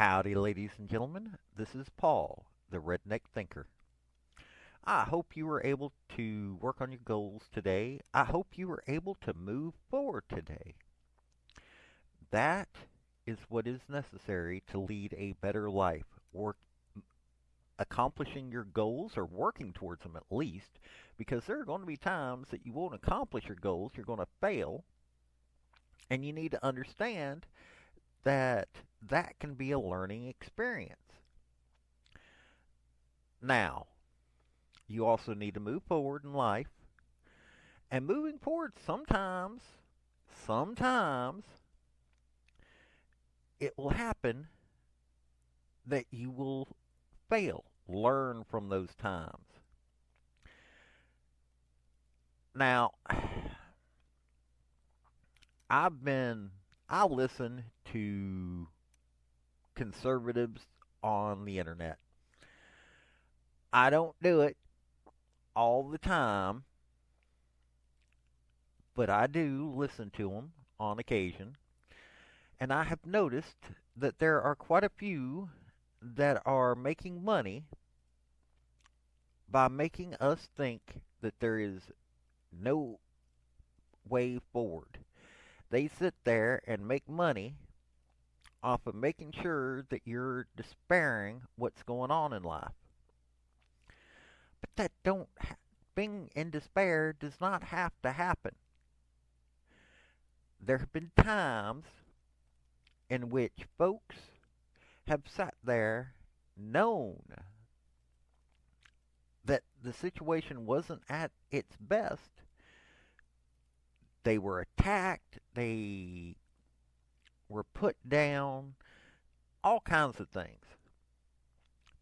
Howdy, ladies and gentlemen. This is Paul, the Redneck Thinker. I hope you were able to work on your goals today. I hope you were able to move forward today. That is what is necessary to lead a better life. Work accomplishing your goals or working towards them at least, because there are going to be times that you won't accomplish your goals, you're going to fail, and you need to understand that that can be a learning experience. Now, you also need to move forward in life. And moving forward, sometimes it will happen that you will fail. Learn from those times. Now, I listen to conservatives on the internet. I don't do it all the time, but I do listen to them on occasion. And I have noticed that there are quite a few that are making money by making us think that there is no way forward. They sit there and make money off of making sure that you're despairing what's going on in life. But that don't being in despair does not have to happen. There have been times in which folks have sat there known that the situation wasn't at its best. They were attacked, they were put down, all kinds of things.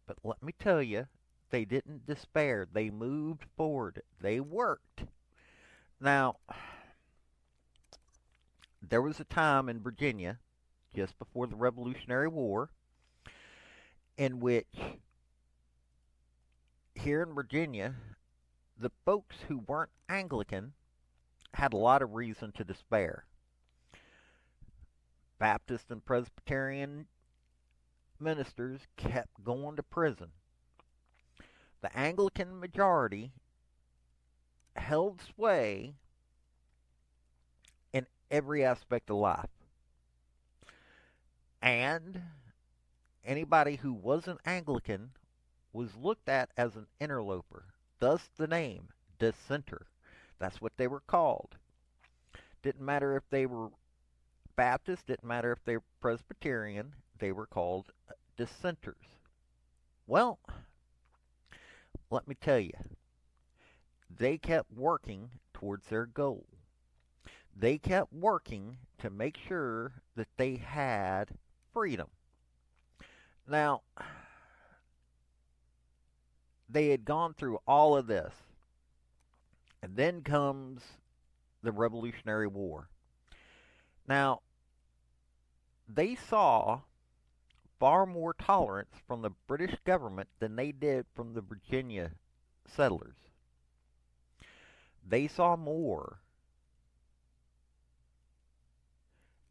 But let me tell you, they didn't despair. They moved forward. They worked. Now, there was a time in Virginia, just before the Revolutionary War, in which, here in Virginia, the folks who weren't Anglican had a lot of reason to despair. Baptist and Presbyterian ministers kept going to prison. The Anglican majority held sway in every aspect of life. And anybody who wasn't Anglican was looked at as an interloper. Thus the name, dissenter. That's what they were called. Didn't matter if they were Baptist, didn't matter if they were Presbyterian, they were called dissenters. Well, let me tell you, they kept working towards their goal. They kept working to make sure that they had freedom. Now, they had gone through all of this, and then comes the Revolutionary War. Now, they saw far more tolerance from the British government than they did from the Virginia settlers. They saw more.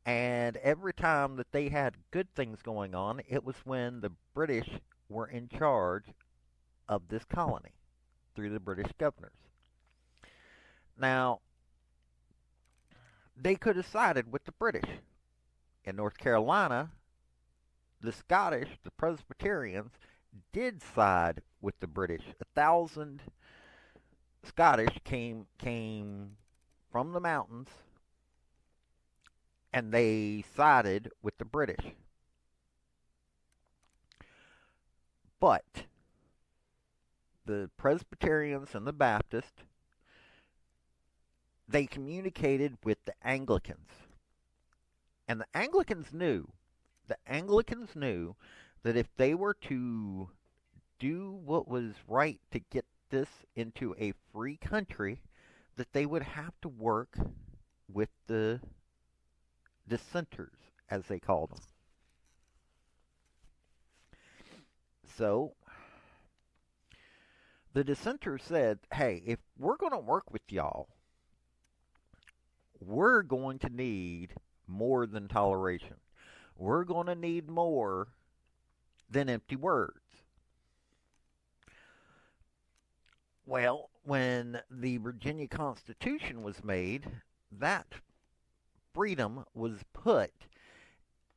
And every time that they had good things going on, it was when the British were in charge of this colony through the British governors. Now, they could have sided with the British. In North Carolina, the Scottish, the Presbyterians, did side with the British. 1,000 Scottish came from the mountains, and they sided with the British. But the Presbyterians and the Baptists, they communicated with the Anglicans. And the Anglicans knew that if they were to do what was right to get this into a free country, that they would have to work with the dissenters, as they called them. So, the dissenters said, hey, if we're going to work with y'all, we're going to need more than toleration. We're going to need more than empty words. Well, when the Virginia Constitution was made, that freedom was put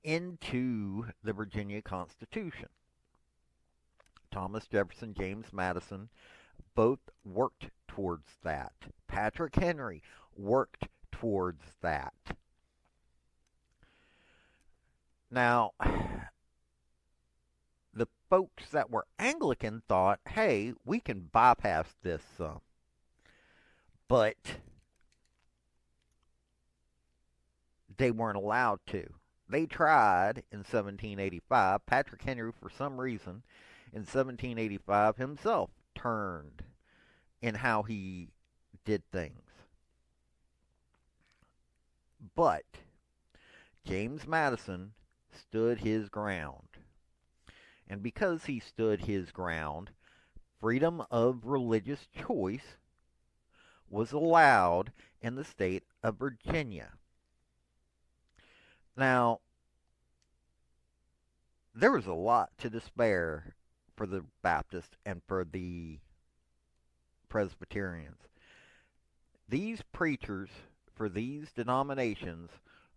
into the Virginia Constitution. Thomas Jefferson, James Madison both worked towards that. Patrick Henry worked towards that. Now, the folks that were Anglican thought, hey, we can bypass this some. But they weren't allowed to. They tried in 1785. Patrick Henry, for some reason, in 1785 himself turned in how he did things. But James Madison stood his ground. And because he stood his ground, freedom of religious choice was allowed in the state of Virginia. Now, there was a lot to despair for the Baptists and for the Presbyterians. These preachers for these denominations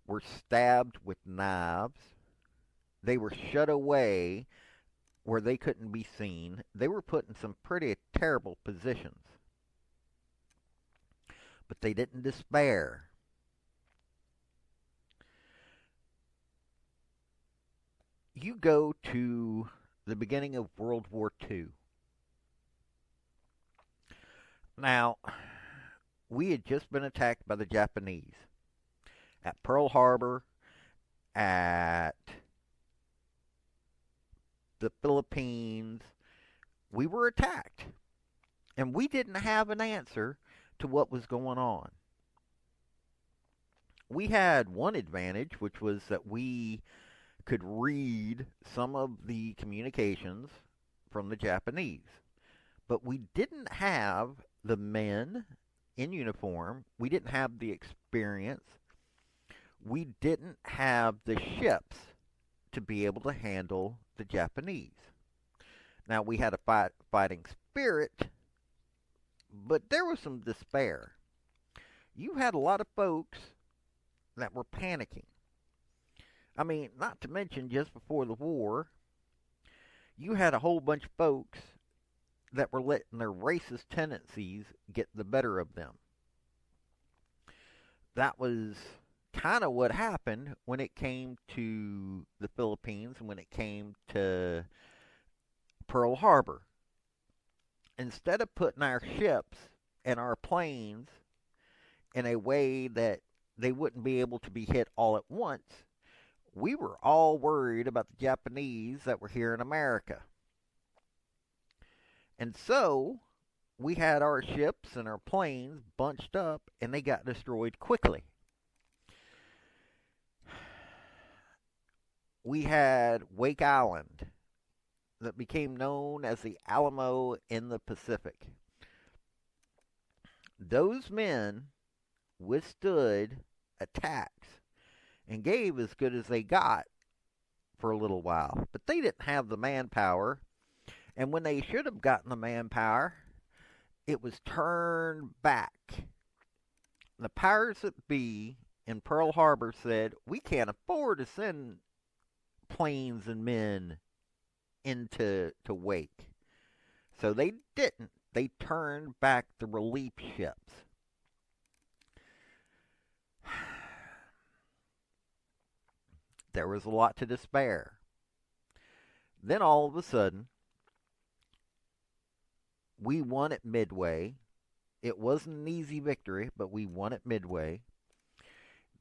were stabbed with knives. They were shut away where they couldn't be seen. They were put in some pretty terrible positions. But they didn't despair. You go to the beginning of World War II. Now, we had just been attacked by the Japanese at Pearl Harbor, at the Philippines. We were attacked, and we didn't have an answer to what was going on. We had one advantage, which was that we could read some of the communications from the Japanese. But we didn't have the men in uniform. We didn't have the experience. We didn't have the ships to be able to handle the Japanese. Now, we had a fighting spirit, but there was some despair. You had a lot of folks that were panicking. I mean, not to mention, just before the war, you had a whole bunch of folks that were letting their racist tendencies get the better of them. That was kind of what happened when it came to the Philippines and when it came to Pearl Harbor. Instead of putting our ships and our planes in a way that they wouldn't be able to be hit all at once, we were all worried about the Japanese that were here in America. And so, we had our ships and our planes bunched up, and they got destroyed quickly. We had Wake Island, that became known as the Alamo in the Pacific. Those men withstood attacks and gave as good as they got for a little while. But they didn't have the manpower. And when they should have gotten the manpower, it was turned back. The powers that be in Pearl Harbor said, we can't afford to send planes and men into Wake. So they didn't. They turned back the relief ships. There was a lot to despair. Then all of a sudden, we won at Midway. It wasn't an easy victory, but we won at Midway.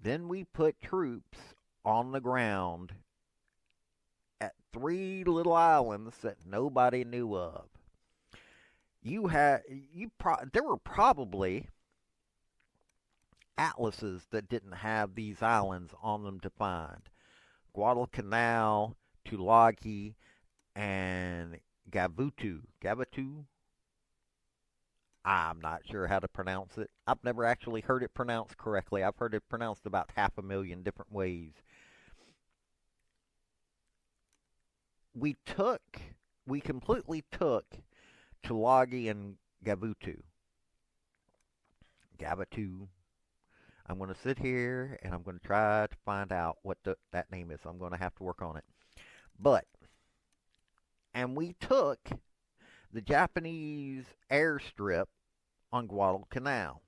Then we put troops on the ground at 3 little islands that nobody knew of. There were probably atlases that didn't have these islands on them to find. Guadalcanal, Tulagi, and Gavutu. I'm not sure how to pronounce it. I've never actually heard it pronounced correctly. I've heard it pronounced about 500,000 different ways. we took, we completely took Tulagi and Gavutu. Gavutu. I'm going to sit here and I'm going to try to find out what that name is. I'm going to have to work on it. But, and we took the Japanese airstrip on Guadalcanal.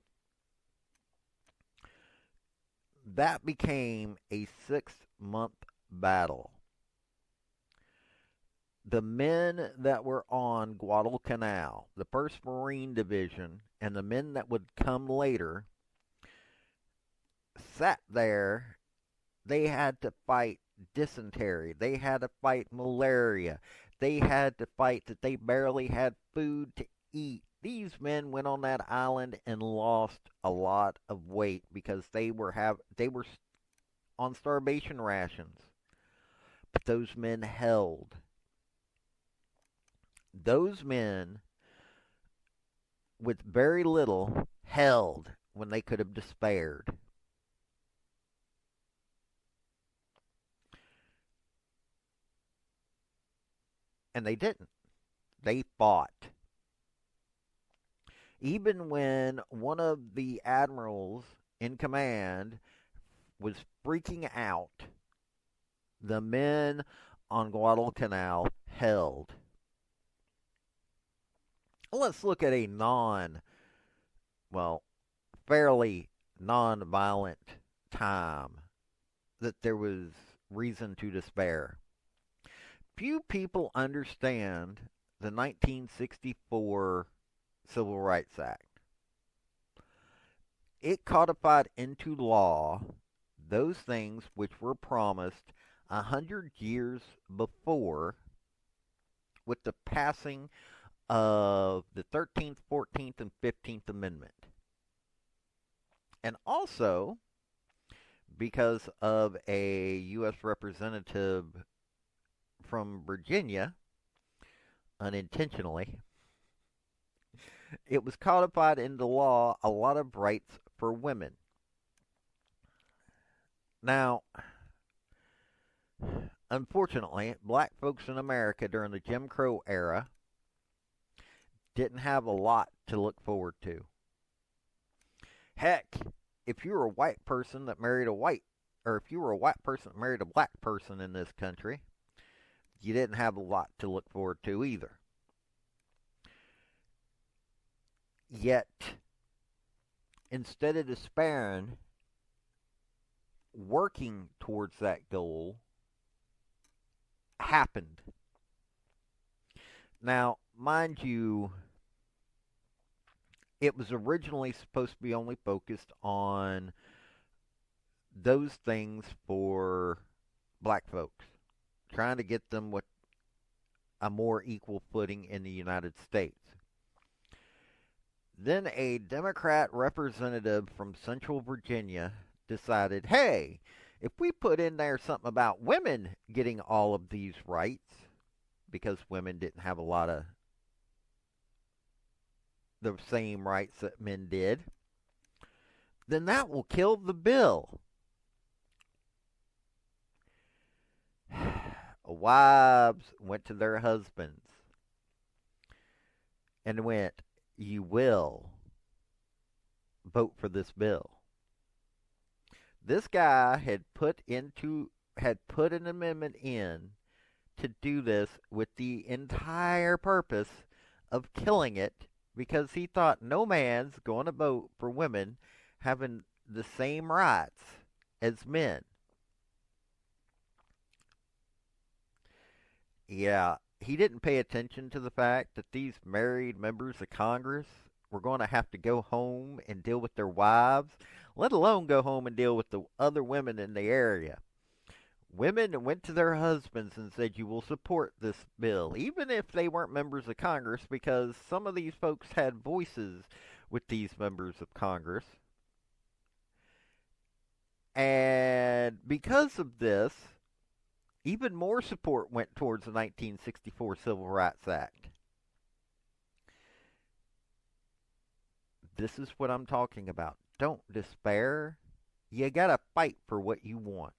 That became a 6-month battle. The men that were on Guadalcanal, the 1st Marine Division, and the men that would come later, sat there. They had to fight dysentery. They had to fight malaria. They had to fight that they barely had food to eat. These men went on that island and lost a lot of weight because they were on starvation rations. But those men held. Those men with very little held when they could have despaired. And they didn't. They fought. Even when one of the admirals in command was freaking out, the men on Guadalcanal held. Let's look at a fairly non-violent time that there was reason to despair. Few people understand the 1964 Civil Rights Act. It codified into law those things which were promised 100 years before with the passing of the 13th, 14th, and 15th Amendment. And also, because of a U.S. representative from Virginia, unintentionally, it was codified into law a lot of rights for women. Now, unfortunately, black folks in America during the Jim Crow era didn't have a lot to look forward to. Heck, if you were a white person that married a white, or if you were a white person that married a black person in this country, you didn't have a lot to look forward to either. Yet, instead of despairing, working towards that goal happened. Now, mind you, it was originally supposed to be only focused on those things for black folks, trying to get them with a more equal footing in the United States. Then a Democrat representative from Central Virginia decided, hey, if we put in there something about women getting all of these rights, because women didn't have a lot of the same rights that men did, then that will kill the bill. Wives went to their husbands and went, you will vote for this bill. This guy had put an amendment in to do this with the entire purpose of killing it, because he thought no man's going to vote for women having the same rights as men. Yeah, he didn't pay attention to the fact that these married members of Congress were going to have to go home and deal with their wives, let alone go home and deal with the other women in the area. Women went to their husbands and said, you will support this bill, even if they weren't members of Congress, because some of these folks had voices with these members of Congress. And because of this, even more support went towards the 1964 Civil Rights Act. This is what I'm talking about. Don't despair. You gotta fight for what you want.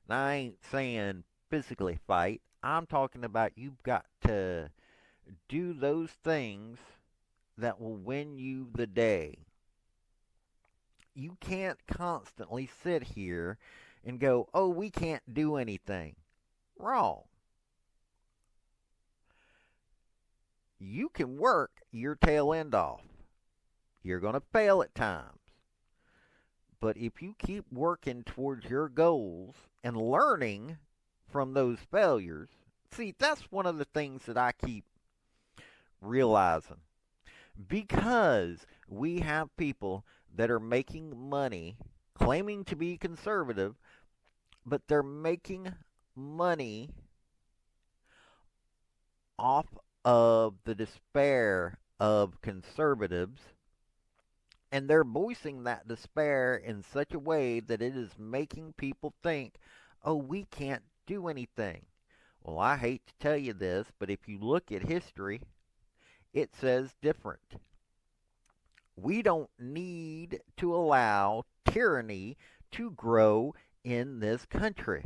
And I ain't saying physically fight. I'm talking about you've got to do those things that will win you the day. You can't constantly sit here and go, oh, we can't do anything. Wrong. You can work your tail end off. You're going to fail at times. But if you keep working towards your goals and learning from those failures, see, that's one of the things that I keep realizing. Because we have people that are making money, claiming to be conservative, but they're making money off of the despair of conservatives, and they're voicing that despair in such a way that it is making people think, oh, we can't do anything. Well, I hate to tell you this, but if you look at history, it says different. We don't need to allow tyranny to grow in this country.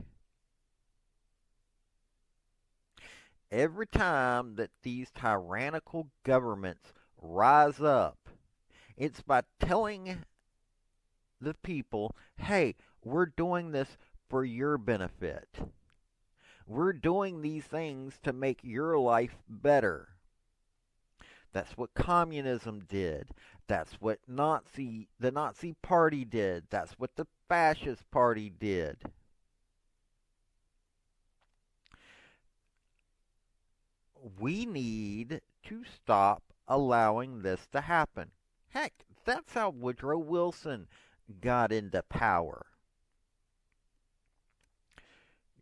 Every time that these tyrannical governments rise up, it's by telling the people, hey, we're doing this for your benefit. We're doing these things to make your life better. That's what communism did. That's what the Nazi Party did. That's what the Fascist Party did. We need to stop allowing this to happen. Heck, that's how Woodrow Wilson got into power.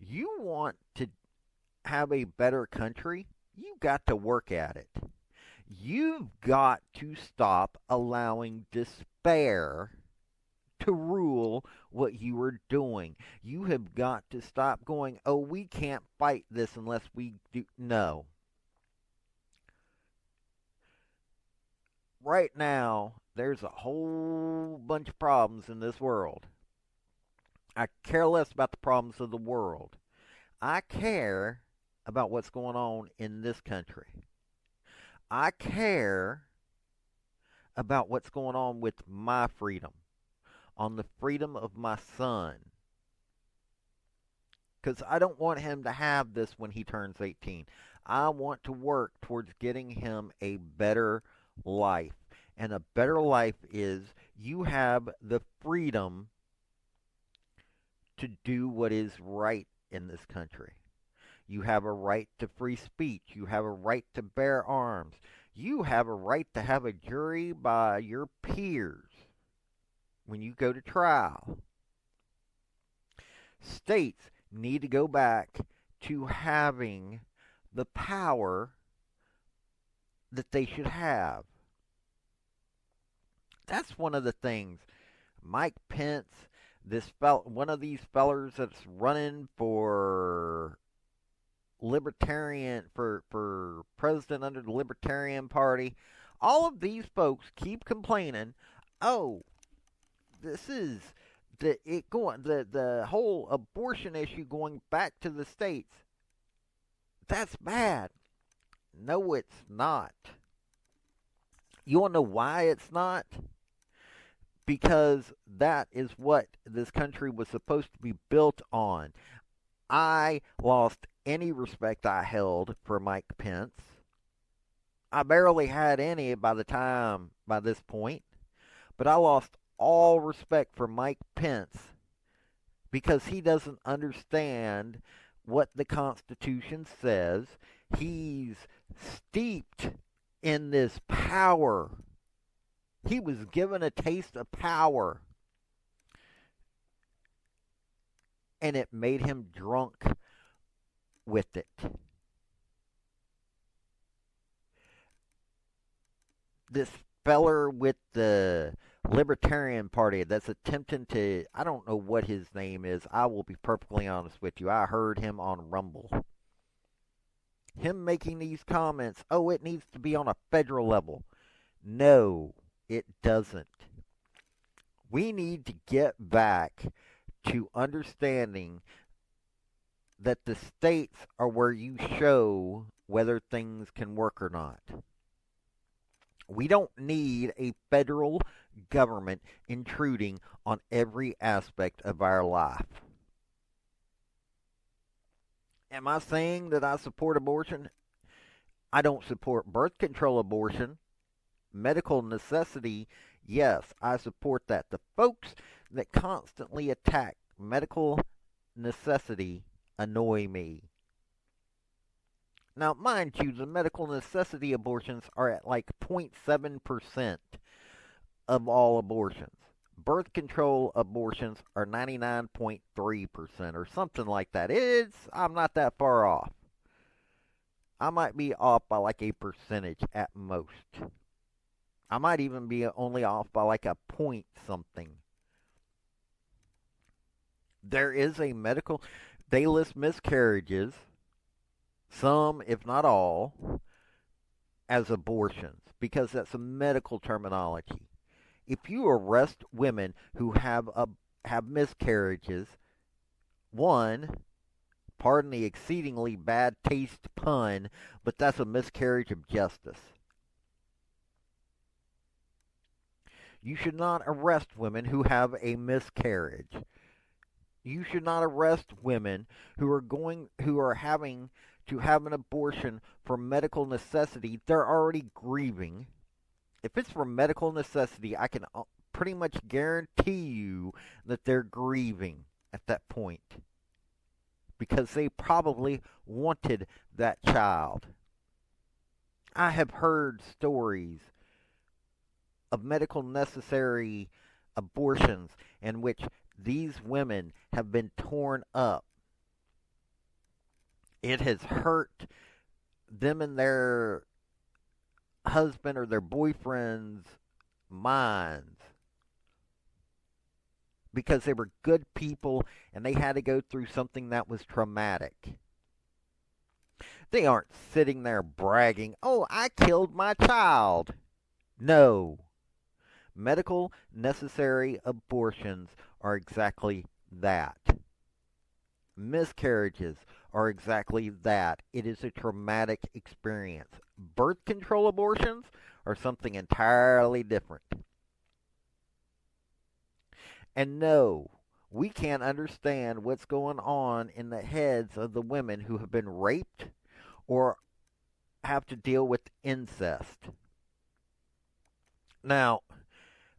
You want to have a better country? You've got to work at it. You've got to stop allowing despair to rule what you are doing. You have got to stop going, oh, we can't fight this unless we do. No. Right now, there's a whole bunch of problems in this world. I care less about the problems of the world. I care about what's going on in this country. I care about what's going on with my freedom, on the freedom of my son. Because I don't want him to have this when he turns 18. I want to work towards getting him a better life. And a better life is you have the freedom to do what is right in this country. You have a right to free speech. You have a right to bear arms. You have a right to have a jury by your peers when you go to trial. States need to go back to having the power that they should have. That's one of the things. Mike Pence, one of these fellers that's running for libertarian, for president under the Libertarian Party, all of these folks keep complaining, oh, this is the whole abortion issue going back to the states. That's bad. No, it's not. You want to know why it's not? Because that is what this country was supposed to be built on. I lost any respect I held for Mike Pence. I barely had any by this point. But I lost all respect for Mike Pence because he doesn't understand what the Constitution says. He's steeped in this power. He was given a taste of power, and it made him drunk with it. This feller with the Libertarian Party that's attempting to, I don't know what his name is. I will be perfectly honest with you. I heard him on Rumble. Him making these comments, oh, it needs to be on a federal level. No, it doesn't. We need to get back to understanding that the states are where you show whether things can work or not. We don't need a federal government intruding on every aspect of our life. Am I saying that I support abortion? I don't support birth control abortion. Medical necessity, yes, I support that. The folks that constantly attack medical necessity annoy me. Now, mind you, the medical necessity abortions are at like 0.7% of all abortions. Birth control abortions are 99.3% or something like that. I'm not that far off. I might be off by like a percentage at most. I might even be only off by like a point something. There is a medical, they list miscarriages, some, if not all, as abortions because that's a medical terminology. If you arrest women who have miscarriages, one, pardon the exceedingly bad taste pun, but that's a miscarriage of justice. You should not arrest women who have a miscarriage. You should not arrest women who are having to have an abortion for medical necessity. They're already grieving. If it's for medical necessity, I can pretty much guarantee you that they're grieving at that point because they probably wanted that child. I have heard stories of medical necessary abortions in which these women have been torn up. It has hurt them and their husband or their boyfriend's minds because they were good people and they had to go through something that was traumatic. They aren't sitting there bragging, "Oh, I killed my child." No. Medical necessary abortions are exactly that. Miscarriages are exactly that. It is a traumatic experience. Birth control abortions are something entirely different. And no, we can't understand what's going on in the heads of the women who have been raped or have to deal with incest. Now,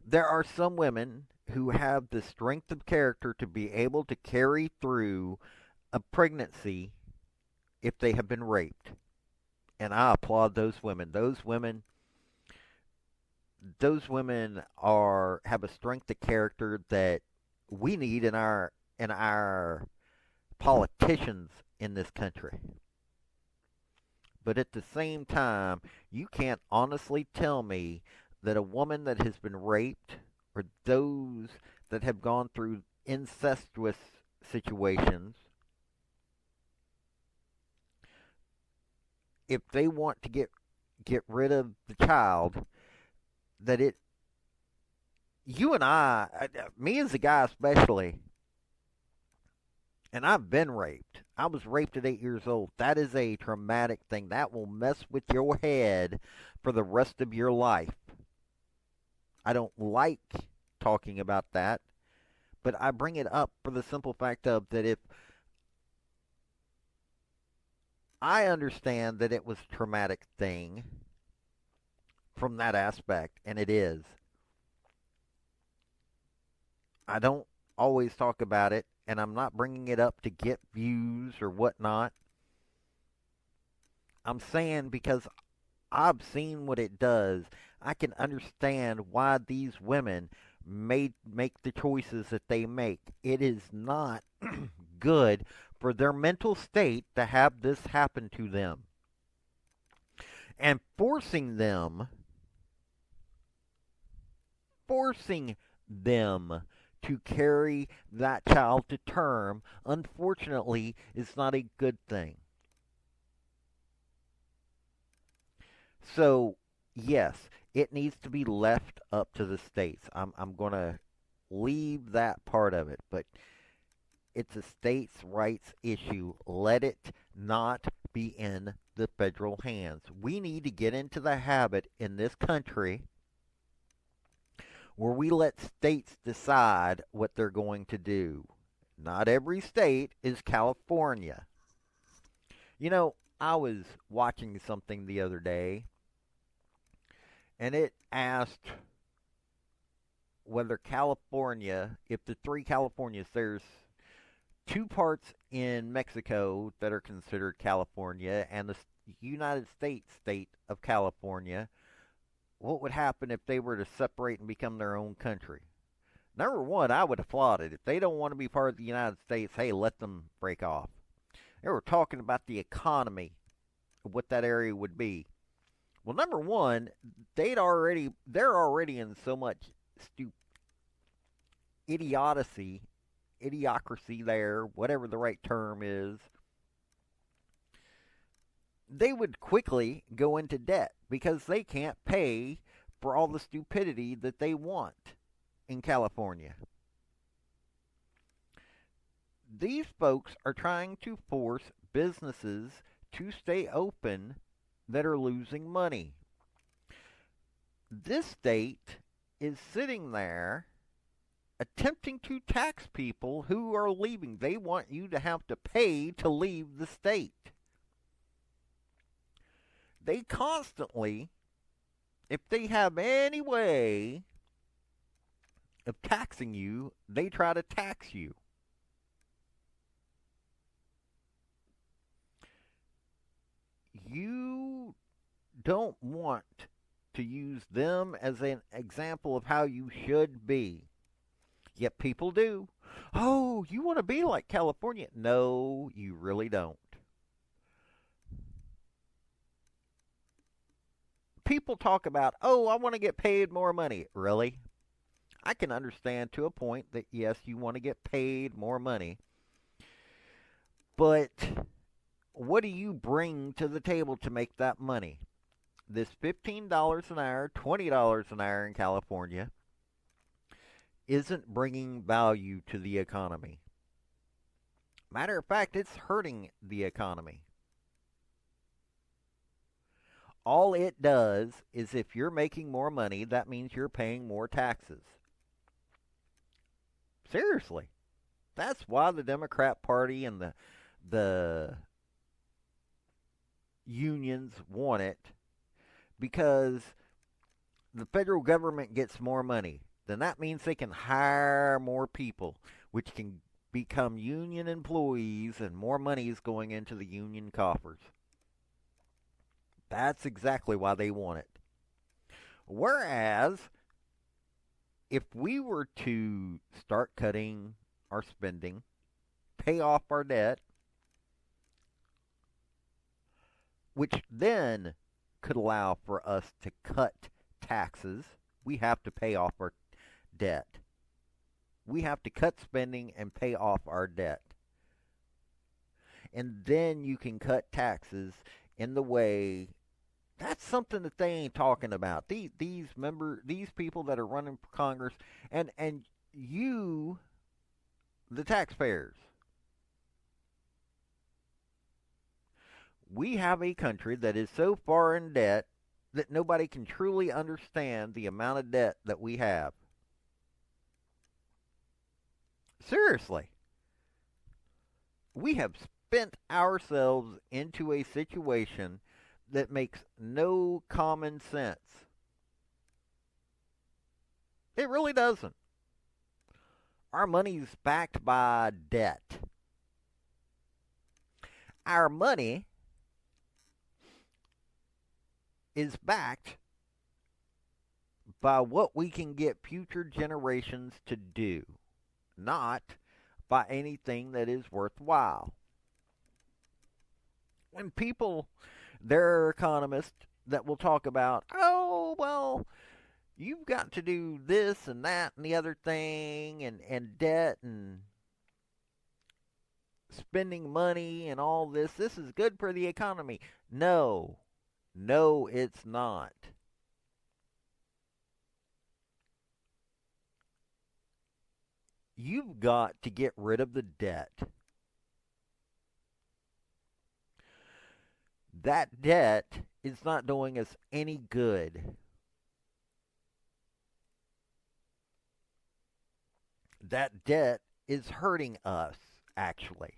there are some women who have the strength of character to be able to carry through a pregnancy if they have been raped. And I applaud those women. Those women have a strength of character that we need in our politicians in this country. But at the same time, you can't honestly tell me that a woman that has been raped or those that have gone through incestuous situations, if they want to get rid of the child, that you and me as a guy especially, and I've been raped. I was raped at 8 years old. That is a traumatic thing. That will mess with your head for the rest of your life. I don't like talking about that, but I bring it up for the simple fact of that if I understand that it was a traumatic thing from that aspect, and it is. I don't always talk about it, and I'm not bringing it up to get views or whatnot. I'm saying because I've seen what it does. I can understand why these women make the choices that they make. It is not good for their mental state to have this happen to them. And forcing them to carry that child to term, unfortunately, is not a good thing. So, yes, it needs to be left up to the states. I'm going to leave that part of it, but it's a states' rights issue. Let it not be in the federal hands. We need to get into the habit in this country where we let states decide what they're going to do. Not every state is California. You know, I was watching something the other day, and it asked whether California, if the three Californias, there's two parts in Mexico that are considered California, and the United States state of California, what would happen if they were to separate and become their own country? Number one, I would applaud it. If they don't want to be part of the United States, hey, let them break off. They were talking about the economy, what that area would be. Well, number one, they're already in so much idiocy there, whatever the right term is. They would quickly go into debt because they can't pay for all the stupidity that they want in California. These folks are trying to force businesses to stay open that are losing money. This state is sitting there attempting to tax people who are leaving. They want you to have to pay to leave the state. They constantly, if they have any way of taxing you, they try to tax you. You don't want to use them as an example of how you should be. Yet people do. Oh, you want to be like California? No, you really don't. People talk about, oh, I want to get paid more money. Really? I can understand to a point that, yes, you want to get paid more money. But what do you bring to the table to make that money? This $15 an hour, $20 an hour in California isn't bringing value to the economy. Matter of fact, it's hurting the economy. All it does is if you're making more money, that means you're paying more taxes. Seriously. That's why the Democrat Party and the unions want it, because the federal government gets more money. Then that means they can hire more people, which can become union employees, and more money is going into the union coffers. That's exactly why they want it. Whereas, if we were to start cutting our spending, pay off our debt, which then could allow for us to cut taxes, we have to pay off our debt. We have to cut spending and pay off our debt. And then you can cut taxes in the way. That's something that they ain't talking about. These people that are running for Congress, and you, the taxpayers. We have a country that is so far in debt that nobody can truly understand the amount of debt that we have. Seriously. We have spent ourselves into a situation that makes no common sense. It really doesn't. Our money's backed by debt. Our money is backed by what we can get future generations to do, not by anything that is worthwhile. When people, there are economists that will talk about, oh, well, you've got to do this and that and the other thing, and debt and spending money and all this. This is good for the economy. No, it's not. You've got to get rid of the debt. That debt is not doing us any good. That debt is hurting us, actually.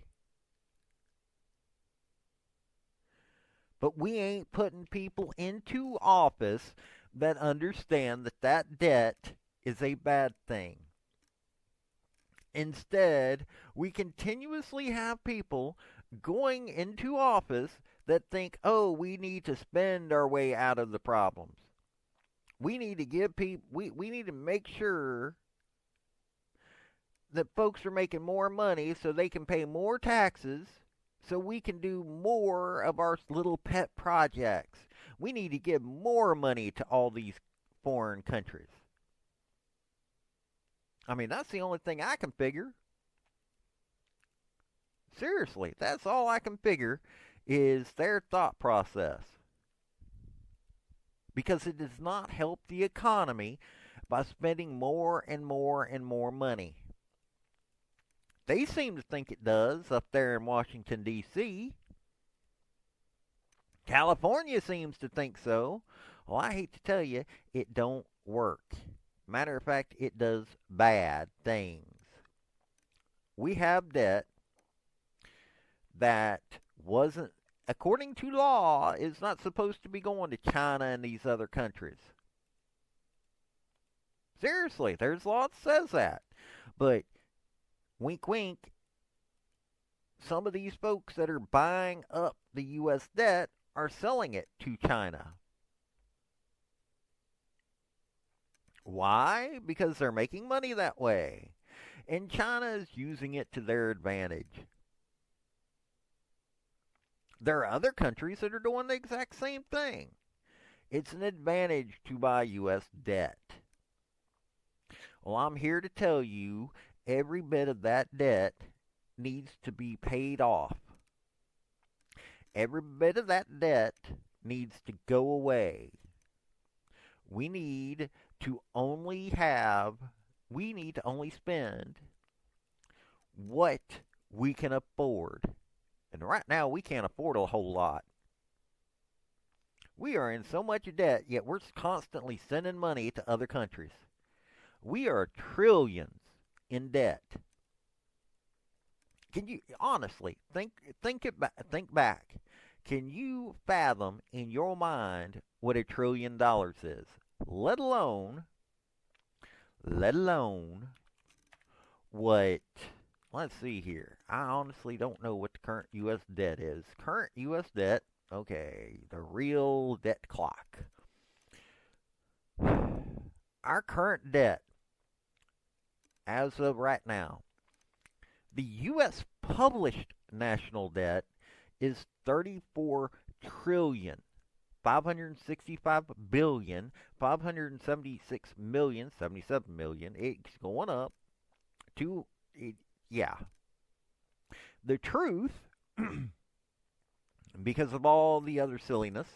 But we ain't putting people into office that understand that that debt is a bad thing. Instead, we continuously have people going into office that think, oh, we need to spend our way out of the problems. We need to give people, we need to make sure that folks are making more money so they can pay more taxes so we can do more of our little pet projects. We need to give more money to all these foreign countries. I mean, that's the only thing I can figure. Seriously, that's all I can figure is their thought process. Because it does not help the economy by spending more and more and more money. They seem to think it does up there in Washington, D.C. California seems to think so. Well, I hate to tell you, it don't work. Matter of fact, it does bad things. We have debt that wasn't, according to law, is not supposed to be going to China and these other countries. Seriously, there's law that says that. But, wink wink, some of these folks that are buying up the U.S. debt are selling it to China. Why? Because they're making money that way. And China is using it to their advantage. There are other countries that are doing the exact same thing. It's an advantage to buy U.S. debt. Well, I'm here to tell you every bit of that debt needs to be paid off. Every bit of that debt needs to go away. We need to only spend what we can afford. And right now, we can't afford a whole lot. We are in so much debt, yet we're constantly sending money to other countries. We are trillions in debt. Can you honestly think back? Can you fathom in your mind what $1 trillion is? Let alone what, let's see here. I honestly don't know what the current U.S. debt is. Current U.S. debt, okay, the real debt clock. Our current debt, as of right now, the U.S. published national debt is 34 trillion. 565 billion, 576 million, 77 million. It's going up to, yeah. The truth, because of all the other silliness,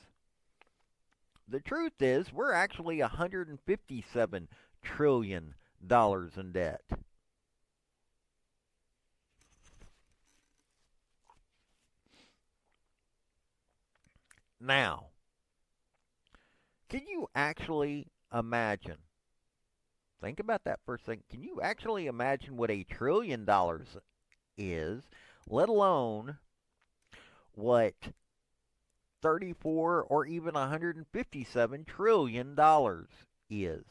the truth is we're actually $157 trillion in debt. Now, can you actually imagine? Think about that for a second. Can you actually imagine what $1 trillion is, let alone what 34 or even $157 trillion is?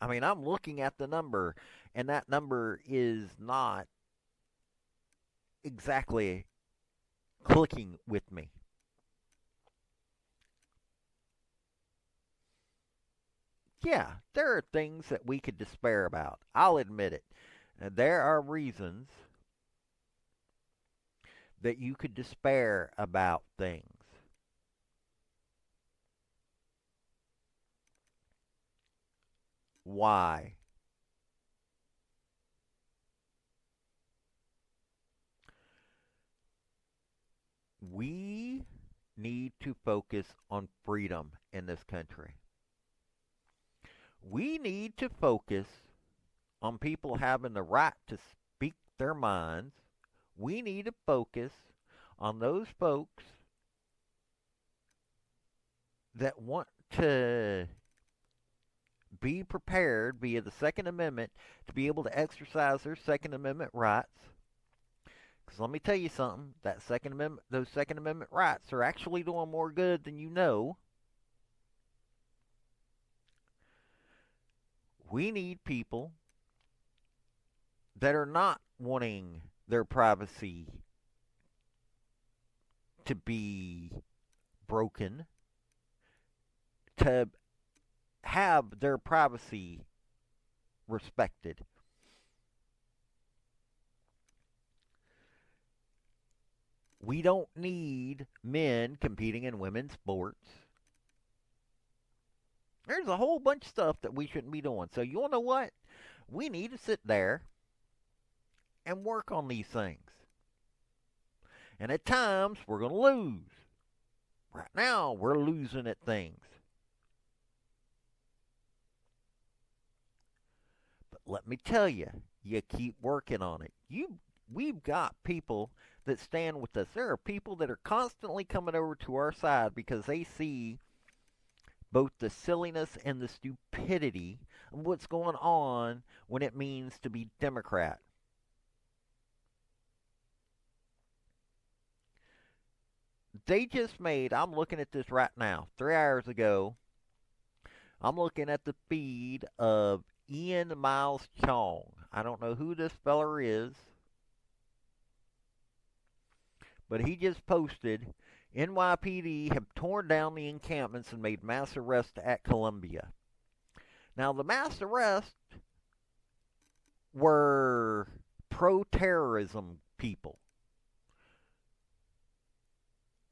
I mean, I'm looking at the number, and that number is not exactly clicking with me. Yeah, there are things that we could despair about. I'll admit it. There are reasons that you could despair about things. Why? We need to focus on freedom in this country. We need to focus on people having the right to speak their minds. We need to focus on those folks that want to be prepared via the Second Amendment to be able to exercise their Second Amendment rights. Because let me tell you something, that Second Amendment, those Second Amendment rights are actually doing more good than you know. We need people that are not wanting their privacy to be broken, to have their privacy respected. We don't need men competing in women's sports. There's a whole bunch of stuff that we shouldn't be doing. So you want to know what? We need to sit there and work on these things. And at times, we're going to lose. Right now, we're losing at things. But let me tell you, you keep working on it. We've got people that stand with us. There are people that are constantly coming over to our side because they see both the silliness and the stupidity of what's going on when it means to be Democrat. They just made, I'm looking at this right now, 3 hours ago, I'm looking at the feed of Ian Miles Chong. I don't know who this feller is, but he just posted NYPD have torn down the encampments and made mass arrests at Columbia. Now, the mass arrests were pro-terrorism people.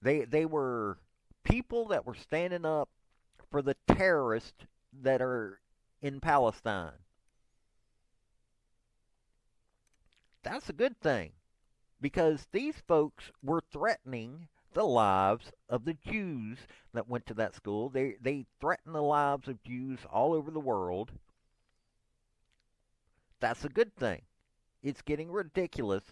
They were people that were standing up for the terrorists that are in Palestine. That's a good thing because these folks were threatening the lives of the Jews that went to that school. They threaten the lives of Jews all over the world. That's a good thing. It's getting ridiculous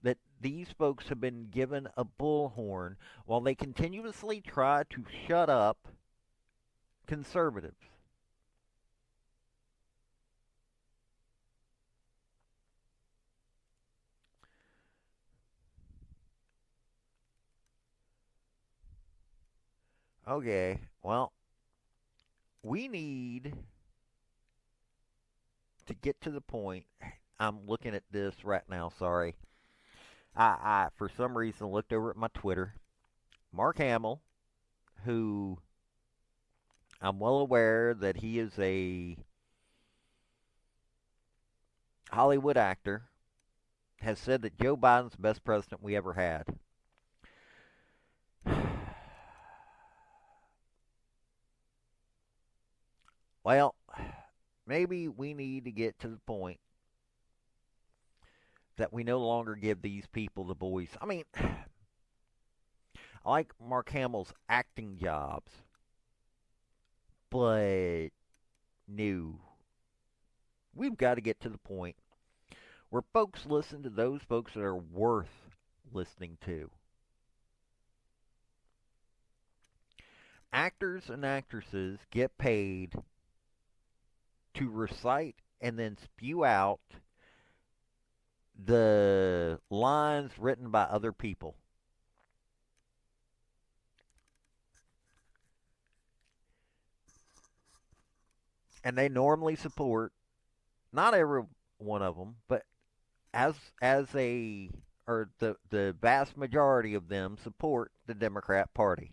that these folks have been given a bullhorn while they continuously try to shut up conservatives. Okay, well, we need to get to the point. I'm looking at this right now, sorry. I for some reason looked over at my Twitter. Mark Hamill, who I'm well aware that he is a Hollywood actor, has said that Joe Biden's the best president we ever had. Well, maybe we need to get to the point that we no longer give these people the voice. I mean, I like Mark Hamill's acting jobs, but no. We've got to get to the point where folks listen to those folks that are worth listening to. Actors and actresses get paid to recite and then spew out the lines written by other people. And they normally support, not every one of them, but as a or the vast majority of them support the Democrat Party.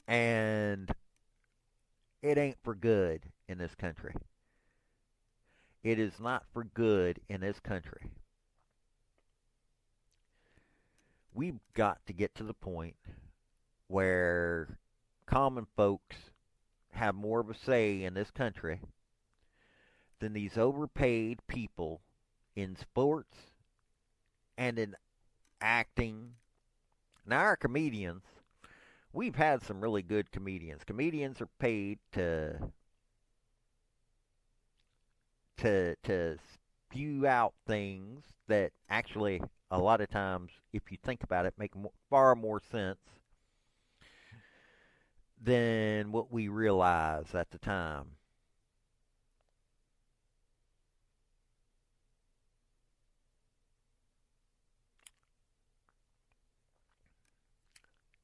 And it ain't for good in this country. It is not for good in this country. We've got to get to the point where common folks have more of a say in this country than these overpaid people in sports and in acting. Now, our comedians, We've had some really good comedians. Comedians are paid to spew out things that actually, a lot of times, if you think about it, make far more sense than what we realize at the time.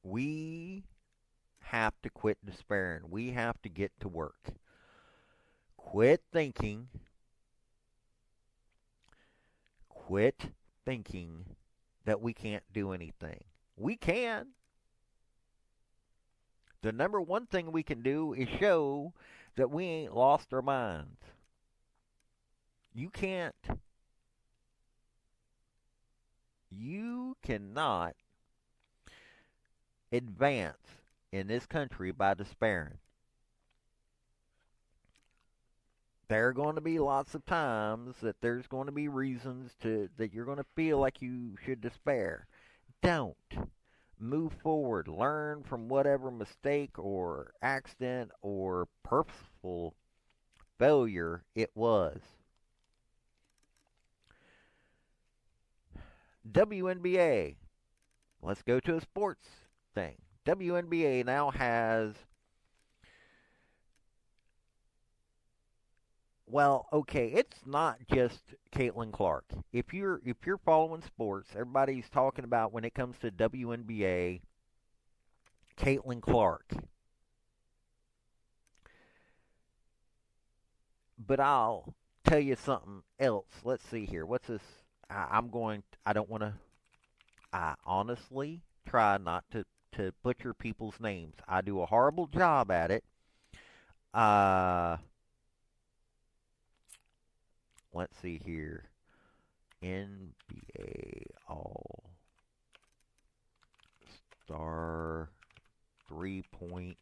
We have to quit despairing. We have to get to work. Quit thinking. Quit thinking that we can't do anything. We can. The number one thing we can do is show that we ain't lost our minds. You can't. You cannot advance in this country by despairing. There are going to be lots of times that there's going to be reasons that you're going to feel like you should despair. Don't. Move forward. Learn from whatever mistake or accident or purposeful failure it was. WNBA. Let's go to a sports thing. WNBA now has, well, okay, it's not just Caitlin Clark. If you're following sports, everybody's talking about, when it comes to WNBA, Caitlin Clark. But I'll tell you something else. Let's see here. What's this? I don't want to, I honestly try not to butcher people's names. I do a horrible job at it. Uh, let's see here. NBA All Star 3-point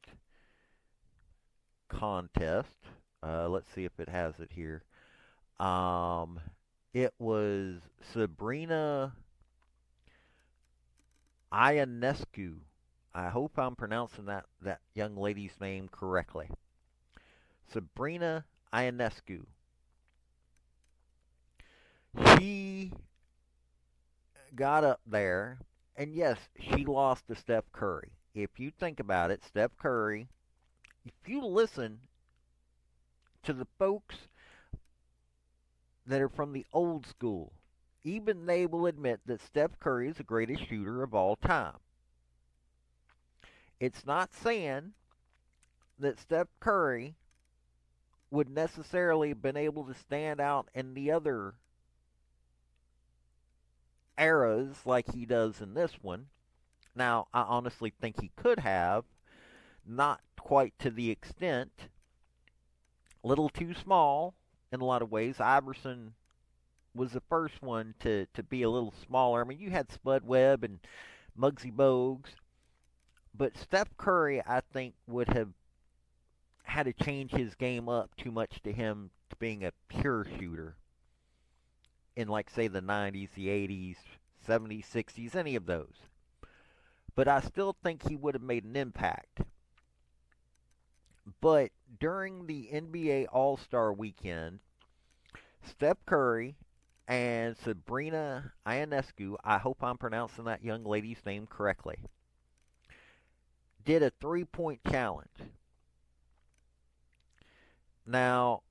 contest. Let's see if it has it here. It was Sabrina Ionescu. I hope I'm pronouncing that young lady's name correctly. Sabrina Ionescu. She got up there, and yes, she lost to Steph Curry. If you think about it, Steph Curry, if you listen to the folks that are from the old school, even they will admit that Steph Curry is the greatest shooter of all time. It's not saying that Steph Curry would necessarily have been able to stand out in the other eras like he does in this one. Now, I honestly think he could have, not quite to the extent. A little too small in a lot of ways. Iverson was the first one to be a little smaller. I mean, you had Spud Webb and Muggsy Bogues, but Steph Curry, I think, would have had to change his game up too much to him to being a pure shooter in, like, say, the 90s, the 80s, 70s, 60s, any of those. But I still think he would have made an impact. But during the NBA All-Star Weekend, Steph Curry and Sabrina Ionescu, I hope I'm pronouncing that young lady's name correctly, did a 3-point challenge. Now,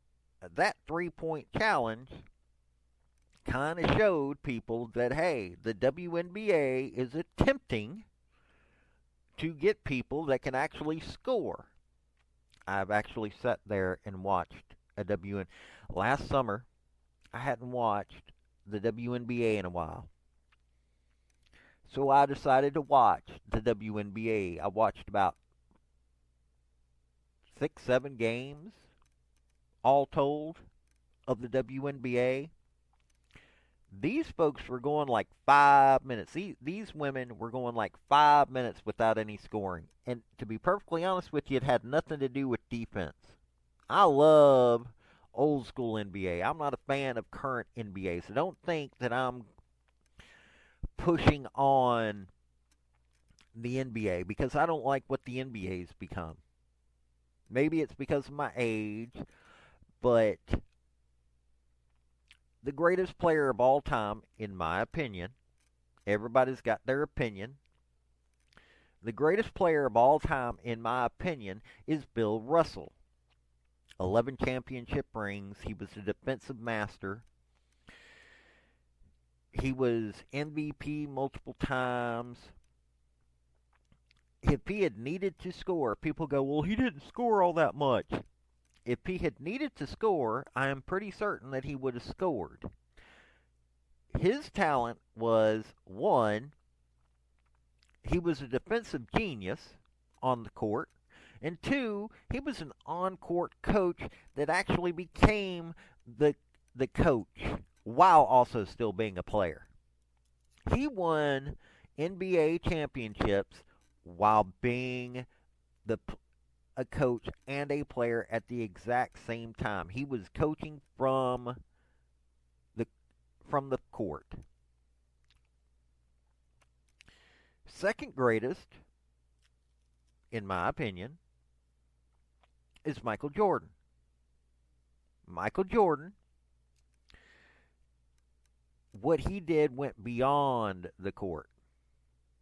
that 3-point challenge kind of showed people that, hey, the WNBA is attempting to get people that can actually score. I've actually sat there and watched a last summer, I hadn't watched the WNBA in a while. So I decided to watch the WNBA. I watched about 6, 7 games, all told, of the WNBA. These folks were going like 5 minutes. These women were going like 5 minutes without any scoring. And to be perfectly honest with you, it had nothing to do with defense. I love old school NBA. I'm not a fan of current NBA. So don't think that I'm pushing on the NBA because I don't like what the NBA's become. Maybe it's because of my age, but the greatest player of all time, in my opinion, everybody's got their opinion. The greatest player of all time, in my opinion, is Bill Russell. 11 championship rings. He was a defensive master. He was MVP multiple times. If he had needed to score, people go, well, he didn't score all that much. If he had needed to score, I am pretty certain that he would have scored. His talent was, one, he was a defensive genius on the court, and two, he was an on-court coach that actually became the coach while also still being a player. He won NBA championships while being a coach and a player at the exact same time. He was coaching from the court. Second greatest, in my opinion, is Michael Jordan. Michael Jordan, what he did went beyond the court,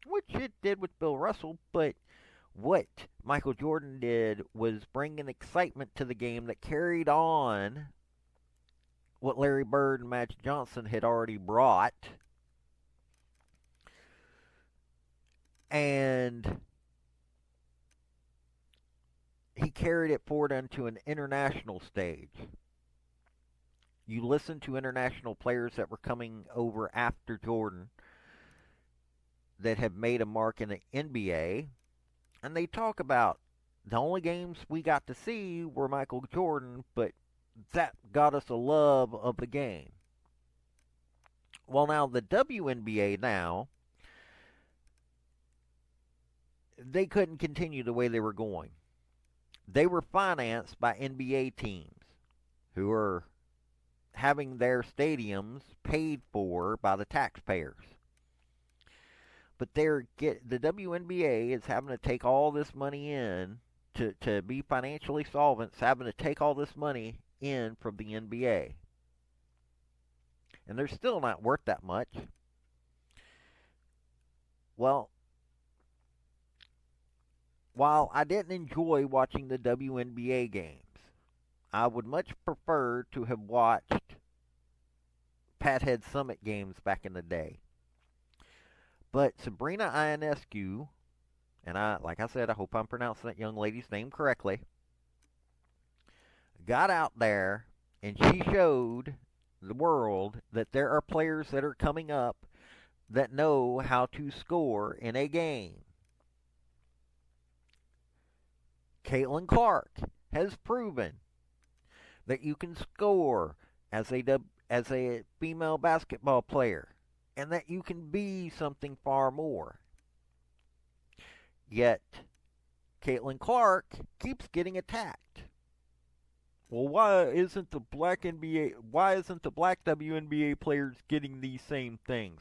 which it did with Bill Russell, but what Michael Jordan did was bring an excitement to the game that carried on what Larry Bird and Magic Johnson had already brought. And he carried it forward onto an international stage. You listen to international players that were coming over after Jordan that have made a mark in the NBA, and they talk about the only games we got to see were Michael Jordan, but that got us a love of the game. Well, now the WNBA now, they couldn't continue the way they were going. They were financed by NBA teams who are having their stadiums paid for by the taxpayers. But the WNBA is having to take all this money in to be financially solvent. It's having to take all this money in from the NBA. And they're still not worth that much. Well, while I didn't enjoy watching the WNBA games, I would much prefer to have watched Pathead Summit games back in the day. But Sabrina Ionescu, and like I said, I hope I'm pronouncing that young lady's name correctly, got out there and she showed the world that there are players that are coming up that know how to score in a game. Caitlin Clark has proven that you can score as a female basketball player, and that you can be something far more. Yet, Caitlin Clark keeps getting attacked. Well, why isn't the black WNBA players getting these same things?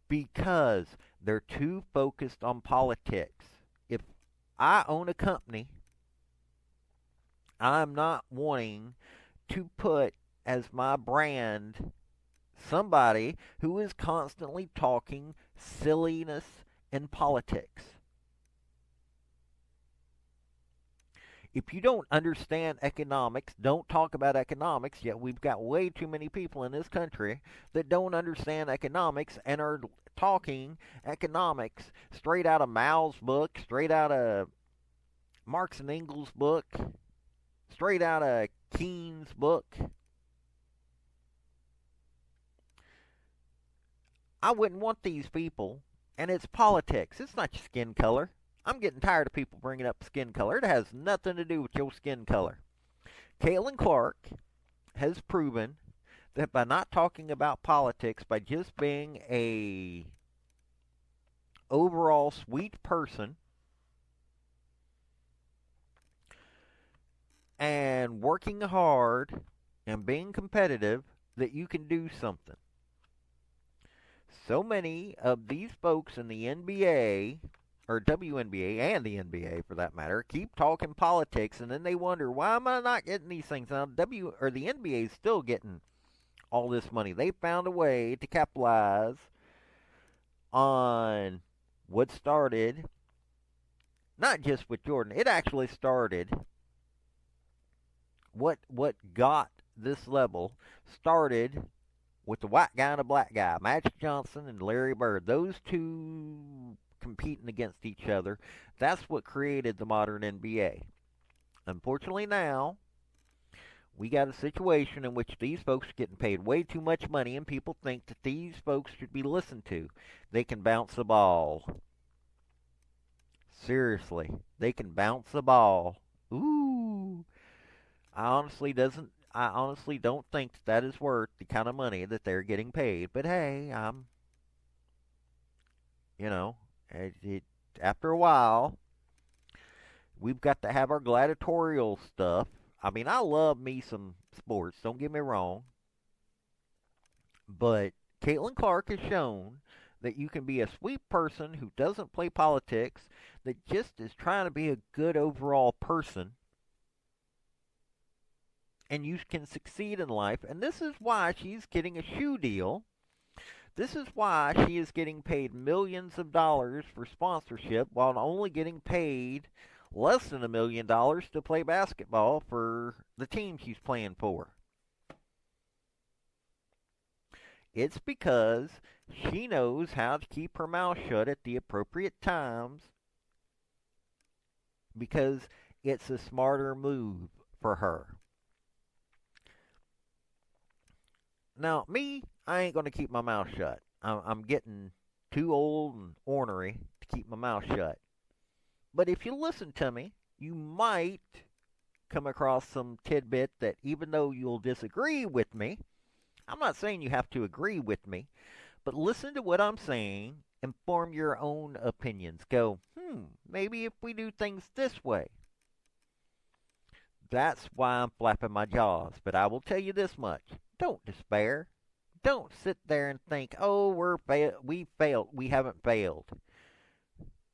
Because they're too focused on politics. If I own a company, I'm not wanting to put as my brand somebody who is constantly talking silliness and politics. If you don't understand economics, don't talk about economics. Yet we've got way too many people in this country that don't understand economics and are talking economics straight out of Mao's book, straight out of Marx and Engels' book, straight out of Keynes' book. I wouldn't want these people, and it's politics. It's not your skin color. I'm getting tired of people bringing up skin color. It has nothing to do with your skin color. Caitlin Clark has proven that by not talking about politics, by just being a overall sweet person and working hard and being competitive, that you can do something. So many of these folks in the NBA, or WNBA and the NBA for that matter, keep talking politics, and then they wonder, why am I not getting these things? Now, the NBA is still getting all this money. They found a way to capitalize on what started not just with Jordan. It actually started what got this level started with the white guy and the black guy, Magic Johnson and Larry Bird. Those two competing against each other. That's what created the modern NBA. Unfortunately now, we got a situation in which these folks are getting paid way too much money, and people think that these folks should be listened to. They can bounce the ball. Seriously, they can bounce the ball. Ooh, I honestly don't think that is worth the kind of money that they're getting paid. But hey, you know, after a while, we've got to have our gladiatorial stuff. I mean, I love me some sports. Don't get me wrong, but Caitlin Clark has shown that you can be a sweet person who doesn't play politics, that just is trying to be a good overall person, and you can succeed in life. And this is why she's getting a shoe deal. This is why she is getting paid millions of dollars for sponsorship while only getting paid less than $1 million to play basketball for the team she's playing for. It's because she knows how to keep her mouth shut at the appropriate times, because it's a smarter move for her. Now, me, I ain't going to keep my mouth shut. I'm getting too old and ornery to keep my mouth shut. But if you listen to me, you might come across some tidbit that, even though you'll disagree with me, I'm not saying you have to agree with me, but listen to what I'm saying and form your own opinions. Go, maybe if we do things this way. That's why I'm flapping my jaws. But I will tell you this much. Don't despair. Don't sit there and think, oh, we failed. We haven't failed.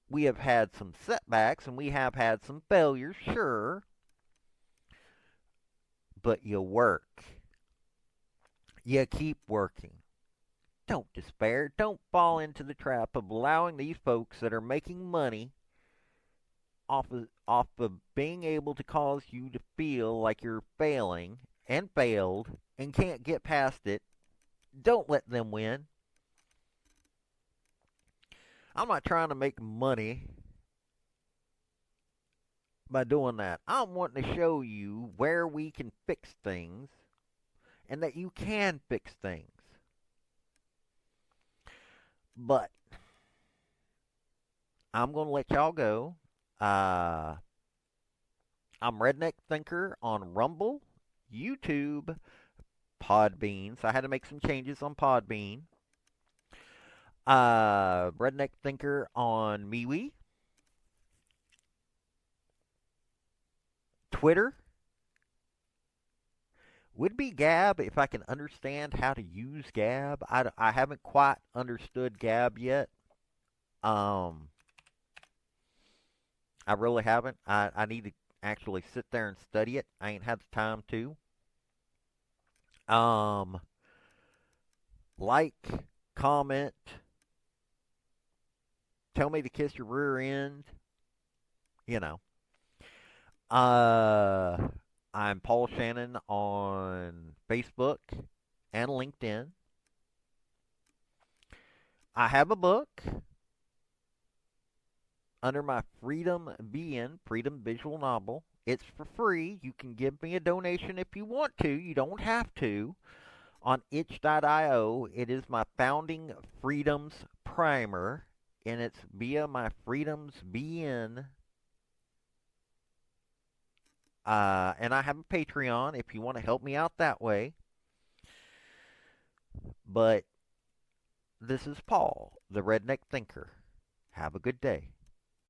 We have had some setbacks and we have had some failures, sure. But you work. You keep working. Don't despair. Don't fall into the trap of allowing these folks that are making money off of being able to cause you to feel like you're failing and failed and can't get past it. Don't let them win. I'm not trying to make money by doing that. I'm wanting to show you where we can fix things and that you can fix things. But I'm going to let y'all go. I'm Redneck Thinker on Rumble, YouTube, Podbean. So I had to make some changes on Podbean. Redneck Thinker on MeWe, Twitter. Would be Gab if I can understand how to use Gab. I haven't quite understood Gab yet. I really haven't. I need to actually sit there and study it. I ain't had the time to. Like, comment, tell me to kiss your rear end. You know. I'm Paul Shannon on Facebook and LinkedIn. I have a book under my Freedom VN, Freedom Visual Novel. It's for free. You can give me a donation if you want to. You don't have to. On itch.io, it is my Founding Freedoms Primer, and it's via my Freedoms VN. And I have a Patreon if you want to help me out that way. But this is Paul, the Redneck Thinker. Have a good day.